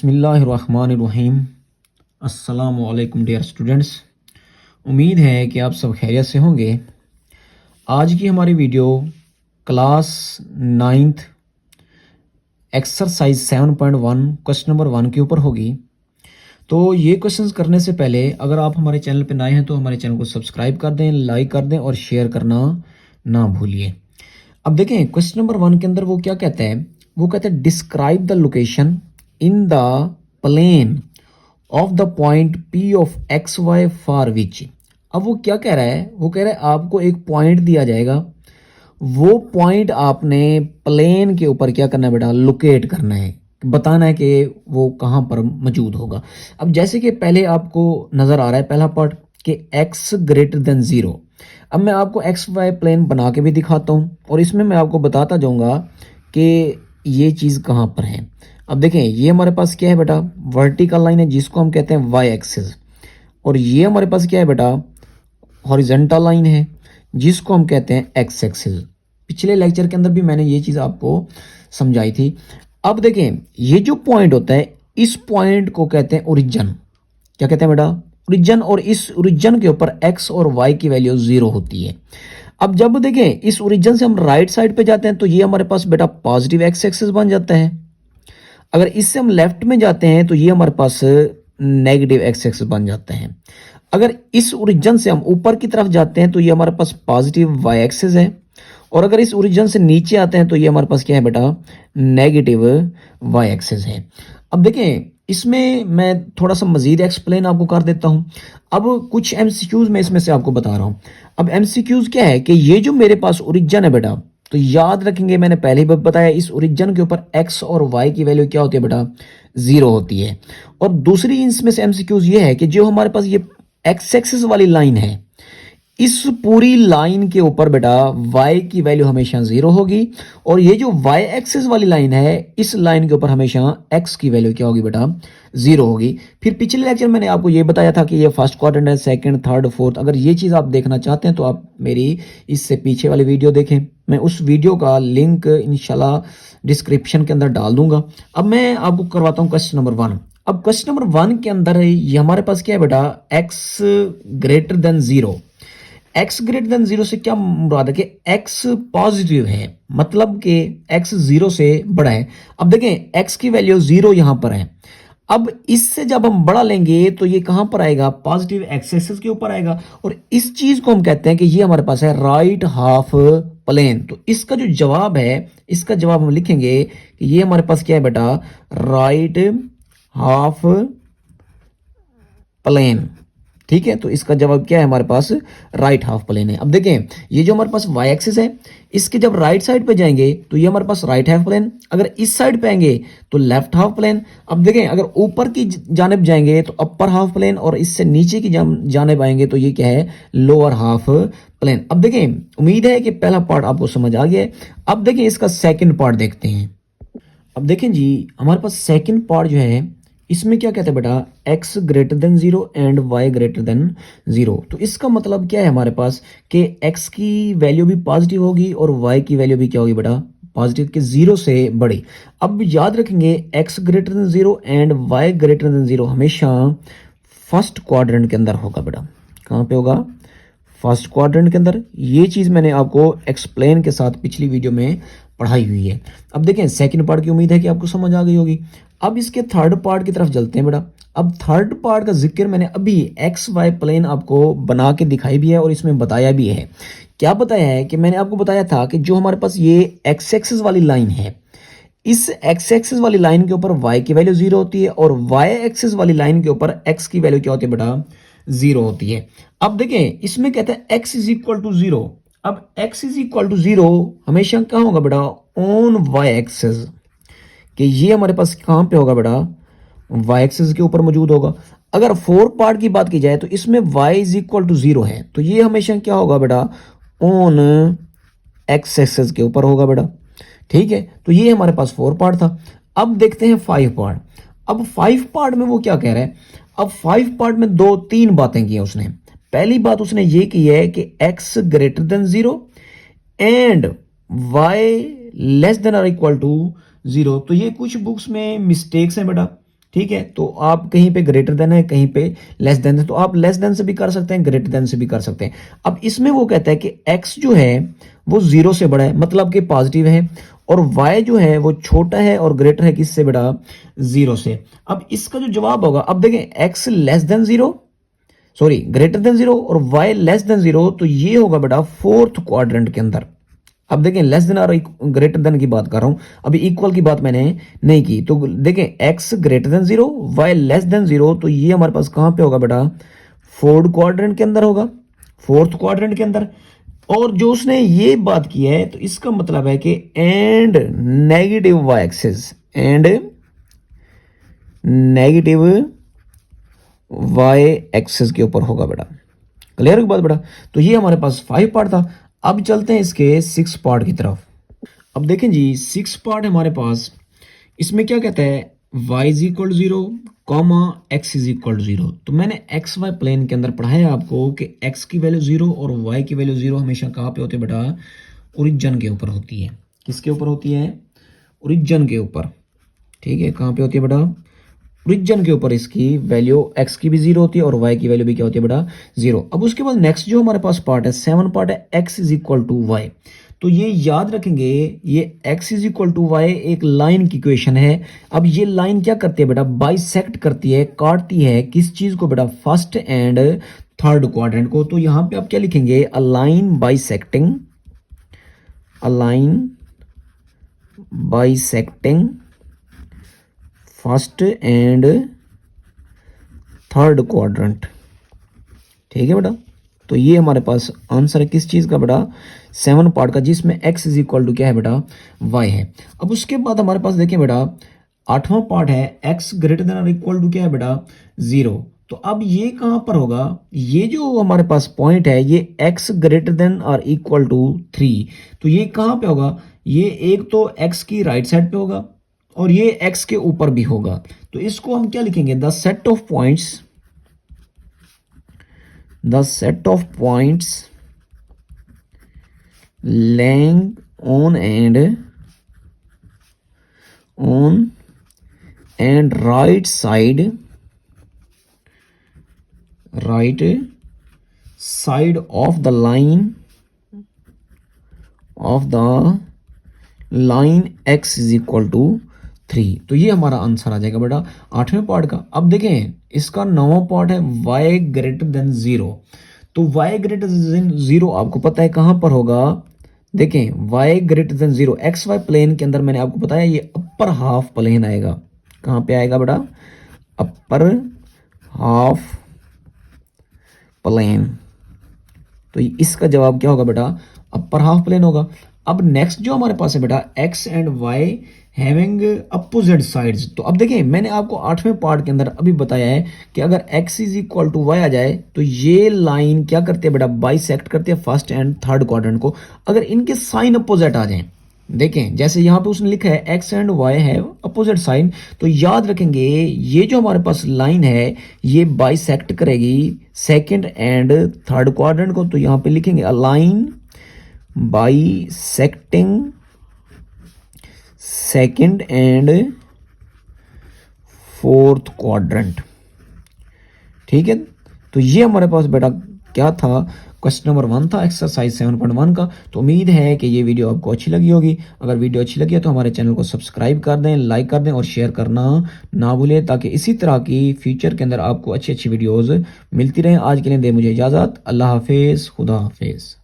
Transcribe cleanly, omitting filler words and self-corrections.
बिस्मिल्लाहिर्रहमानिर्रहीम। अस्सलामु अलैकुम डियर स्टूडेंट्स। उम्मीद है कि आप सब खैरियत से होंगे। आज की हमारी video class 9th exercise 7.1 question number 1 के ऊपर होगी। तो ये क्वेश्चंस करने से पहले अगर आप हमारे चैनल पर नए हैं तो हमारे चैनल को सब्सक्राइब कर दें, लाइक कर दें और शेयर करना ना भूलिए। अब देखें क्वेश्चन नंबर 1 के अंदर वो क्या कहता है, वो कहता है describe the location in the plane of the point P of x y for which. अब वो क्या कह रहा है, वो कह रहा है आपको एक पॉइंट दिया जाएगा, वो पॉइंट आपने प्लेन के ऊपर क्या करना है बेटा, लोकेट करना है, बताना है कि वो कहाँ पर मौजूद होगा। अब जैसे कि पहले आपको नज़र आ रहा है पहला पार्ट कि x ग्रेटर देन 0। अब मैं आपको एक्स वाई प्लेन बना के भी दिखाता हूँ और इसमें मैं आपको बताता जाऊँगा कि ये चीज़ कहाँ पर है। अब देखें ये हमारे पास क्या है बेटा, वर्टिकल लाइन है जिसको हम कहते हैं वाई एक्सिस, और ये हमारे पास क्या है बेटा, हॉरिजॉन्टल लाइन है जिसको हम कहते हैं एक्स एक्सिस। पिछले लेक्चर के अंदर भी मैंने ये चीज़ आपको समझाई थी। अब देखें ये जो पॉइंट होता है इस पॉइंट को कहते हैं ओरिजिन। क्या कहते हैं बेटा, ओरिजिन। और इस ओरिजिन के ऊपर एक्स और वाई की वैल्यू 0 होती है। अब जब देखें इस ओरिजिन से हम राइट साइड पे जाते हैं तो ये हमारे पास बेटा पॉजिटिव एक्स एक्सिस बन जाता है। अगर इससे हम लेफ्ट में जाते हैं तो ये हमारे पास नेगेटिव एक्स एक्सिस बन जाता है। अगर इस ओरिजिन से हम ऊपर की तरफ जाते हैं तो ये हमारे पास पॉजिटिव वाई एक्सिस है, और अगर इस ओरिजिन से नीचे आते हैं तो ये हमारे पास क्या है बेटा, नेगेटिव वाई एक्सिस है। अब देखें इसमें मैं थोड़ा सा मजीद एक्सप्लेन आपको कर देता हूं। अब कुछ एमसीक्यूज मैं इसमें से आपको बता रहा हूं। अब एमसीक्यूज क्या है कि ये जो मेरे पास ओरिजिन है बेटा, तो याद रखेंगे मैंने पहले ही बताया इस ओरिजिन के ऊपर एक्स और वाई की वैल्यू क्या होती है बेटा, 0 होती है। और दूसरी इसमें से एमसीक्यूज ये है कि जो हमारे पास ये एक्स एक्सिस वाली लाइन है, इस पूरी लाइन के ऊपर बेटा y की वैल्यू हमेशा 0 होगी, और ये जो y एक्सिस वाली लाइन है इस लाइन के ऊपर हमेशा x की वैल्यू क्या होगी बेटा, 0 होगी। फिर पिछले लेक्चर मैंने आपको ये बताया था कि ये फर्स्ट क्वाड्रेंट है, सेकंड, थर्ड, फोर्थ। अगर ये चीज़ आप देखना चाहते हैं तो आप मेरी इससे पीछे वाली वीडियो देखें, मैं उस वीडियो का लिंक इंशाल्लाह डिस्क्रिप्शन के अंदर डाल दूंगा। अब मैं आपको करवाता हूँ क्वेश्चन नंबर 1। अब क्वेश्चन नंबर 1 के अंदर ये हमारे पास क्या है बेटा, x greater than 0। x greater than 0 से क्या मुराद है कि x पॉजिटिव है, मतलब कि x 0 से बड़ा है। अब देखें x की वैल्यू 0 यहां पर है। अब इससे जब हम बड़ा लेंगे तो ये कहां पर आएगा, पॉजिटिव एक्स एक्सिस के ऊपर आएगा, और इस चीज को हम कहते हैं कि ये हमारे पास है राइट हाफ प्लेन। तो इसका जो जवाब है, इसका जवाब हम लिखेंगे कि ये हमारे पास क्या है बेटा, राइट हाफ प्लेन। ठीक है, तो इसका जवाब क्या है हमारे पास, राइट हाफ प्लेन है। अब देखें ये जो हमारे पास वाई एक्सिस है, इसके जब राइट साइड पे जाएंगे तो ये हमारे पास राइट हाफ प्लेन, अगर इस साइड पे आएंगे तो लेफ्ट हाफ प्लेन। अब देखें अगर ऊपर की जानिब जाएंगे तो अपर हाफ प्लेन, और इससे नीचे की जानिब आएंगे तो ये क्या है, लोअर हाफ प्लेन। अब देखें उम्मीद है कि पहला पार्ट आपको समझ आ गया है। अब देखें इसका सेकेंड पार्ट देखते हैं। अब देखें जी हमारे पास सेकेंड पार्ट जो है इसमें क्या कहते हैं बेटा, x greater than 0 and y greater than 0। तो इसका मतलब क्या है हमारे पास कि x की वैल्यू भी पॉजिटिव होगी और y की वैल्यू भी क्या होगी बेटा, पॉजिटिव के 0 से बड़ी। अब याद रखेंगे x greater than 0 and y greater than 0 हमेशा फर्स्ट क्वाड्रेंट के अंदर होगा बेटा। कहाँ पे होगा, फर्स्ट क्वाड्रेंट के अंदर। ये चीज़ मैंने आपको एक्सप्लेन के साथ पिछली वीडियो में पढ़ाई हुई है। अब देखें सेकंड पार्ट की उम्मीद है कि आपको समझ आ गई होगी। अब इसके थर्ड पार्ट की तरफ चलते हैं बेटा। अब थर्ड पार्ट का जिक्र मैंने अभी एक्स वाई प्लेन आपको बना के दिखाई भी है और इसमें बताया भी है। क्या बताया है कि मैंने आपको बताया था कि जो हमारे पास ये एक्स एक्सिस वाली लाइन है, इस एक्स एक्सिस वाली लाइन के ऊपर वाई की वैल्यू 0 होती है, और वाई एक्सिस वाली लाइन के ऊपर एक्स की वैल्यू क्या होती है बेटा, 0 होती है। अब देखें इसमें कहते हैं x इज इक्वल टू 0। अब x इज इक्वल टू 0 हमेशा क्या होगा बेटा, ऑन y एक्सिस, कि ये हमारे पास कहां पे होगा बेटा, y एक्सिस के ऊपर मौजूद होगा। अगर फोर पार्ट की बात की जाए तो इसमें y इज इक्वल टू 0 है, तो ये हमेशा क्या होगा बेटा, ऑन x एक्सिस के ऊपर होगा बेटा। ठीक है, तो ये हमारे पास फोर पार्ट था। अब देखते हैं फाइव पार्ट। अब फाइव पार्ट में वो क्या कह रहा है, अब फाइव पार्ट में दो तीन बातें की हैं उसने। पहली बात उसने ये की है कि x greater than 0 and y less than और इक्वल टू 0। तो ये कुछ बुक्स में मिस्टेक्स हैं बेटा, ठीक है, तो आप कहीं पे ग्रेटर देन है, कहीं पे लेस देन है, तो आप लेस देन से भी कर सकते हैं, ग्रेटर देन से भी कर सकते हैं। अब इसमें वो कहता है कि x जो है वो 0 से बड़ा है, मतलब कि पॉजिटिव है, और y जो है वो छोटा है और ग्रेटर है किससे बड़ा, 0 से। अब इसका जो जवाब होगा, अब देखें x less than 0, sorry greater than 0 और y लेस देन 0, तो ये होगा बेटा फोर्थ क्वाड्रेंट के अंदर। अब देखें लेस देन और ग्रेटर देन की बात कर रहा हूं, अभी इक्वल की बात मैंने नहीं की। तो देखें x greater than 0, y less than 0, तो ये हमारे पास कहां पे होगा बेटा, फोर्थ क्वाड्रेंट के अंदर होगा, फोर्थ क्वाड्रेंट के अंदर। और जो उसने ये बात की है, तो इसका मतलब है कि and negative y axis, and negative y axis के ऊपर होगा बेटा। क्लियर है बात बेटा। तो ये हमारे पास 5 पार्ट था। अब चलते हैं इसके 6 पार्ट की तरफ। अब देखें जी 6 पार्ट हमारे पास, इसमें क्या कहता है, y is equal to 0, comma x is equal to 0। तो मैंने एक्स वाई प्लेन के अंदर पढ़ाया आपको कि x की वैल्यू 0 और y की वैल्यू 0 हमेशा कहाँ पे होते हैं बेटा, ओरिजिन के ऊपर होती है। किसके ऊपर होती है, ओरिजिन के ऊपर। ठीक है, कहाँ पे होती है बेटा, ओरिजिन के ऊपर इसकी वैल्यू x की भी 0 होती है और y की वैल्यू भी क्या होती है बेटा, 0। अब उसके बाद नेक्स्ट जो हमारे पास पार्ट है, 7 पार्ट है, x is equal to y। तो ये याद रखेंगे, ये x is equal to y एक लाइन की इक्वेशन है। अब ये लाइन क्या करती है बेटा, बाइसेक्ट करती है, काटती है किस चीज को बेटा, फर्स्ट एंड थर्ड क्वाड्रेंट को। तो यहां पे आप क्या लिखेंगे, a line bisecting, a line bisecting first and third quadrant. ठीक है बेटा, तो ये हमारे पास आंसर है किस चीज का बेटा, 7 पार्ट का, जिसमें x इज इक्वल टू क्या है बेटा, y है। अब उसके बाद हमारे पास देखिए बेटा 8वां पार्ट है, x ग्रेटर देन और इक्वल टू क्या है बेटा, 0। तो अब ये कहां पर होगा, ये जो हमारे पास पॉइंट है, ये x ग्रेटर देन और इक्वल टू 3, तो ये कहां पे होगा, ये एक तो x की राइट साइड पे होगा और ये x के ऊपर भी होगा। तो इसको हम क्या लिखेंगे, the set of points, the set of points lying on and right side of the line x is equal to 3। तो ये हमारा आंसर आ जाएगा बेटा 8वें पार्ट का। अब देखें इसका 9वां पार्ट है, y ग्रेटर देन 0। तो y ग्रेटर देन 0 आपको पता है कहां पर होगा, देखें y greater than 0 x y plane के अंदर, मैंने आपको बताया ये अपर हाफ प्लेन आएगा। कहां पे आएगा बेटा, अपर हाफ प्लेन। तो इसका जवाब क्या होगा बेटा, अपर हाफ प्लेन होगा। अब नेक्स्ट जो हमारे पास है बेटा, x and y having opposite sides. तो अब देखिए मैंने आपको 8वें पार्ट के अंदर अभी बताया है कि अगर x is equal to y आ जाए, तो ये लाइन क्या करती है बेटा, बाइसेक्ट करती है फर्स्ट एंड थर्ड क्वाड्रेंट को। अगर इनके साइन अपोजिट आ जाएं, देखें जैसे यहाँ पे उसने लिखा है x and y have opposite sign, तो याद रखेंगे ये जो हमारे पास लाइन है ये बाइसेक्ट करेगी सेकंड एंड थर्ड क्वाड्रेंट को। तो यहाँ पे लिखेंगे a line bisecting second and fourth quadrant. ठीक है, तो ये हमारे पास बेटा क्या था, क्वेश्चन नंबर 1 था एक्सरसाइज 7.1 का। तो उम्मीद है कि ये वीडियो आपको अच्छी लगी होगी। अगर वीडियो अच्छी लगी है तो हमारे चैनल को सब्सक्राइब कर दें, लाइक कर दें और शेयर करना ना भूलें, ताकि इसी तरह की फ्यूचर के अंदर आपको अच्छी अच्छी वीडियोस मिलती रहें। आज के लिए दे मुझे इजाज़त, अल्लाह हाफिज़, खुदा हाफिज़।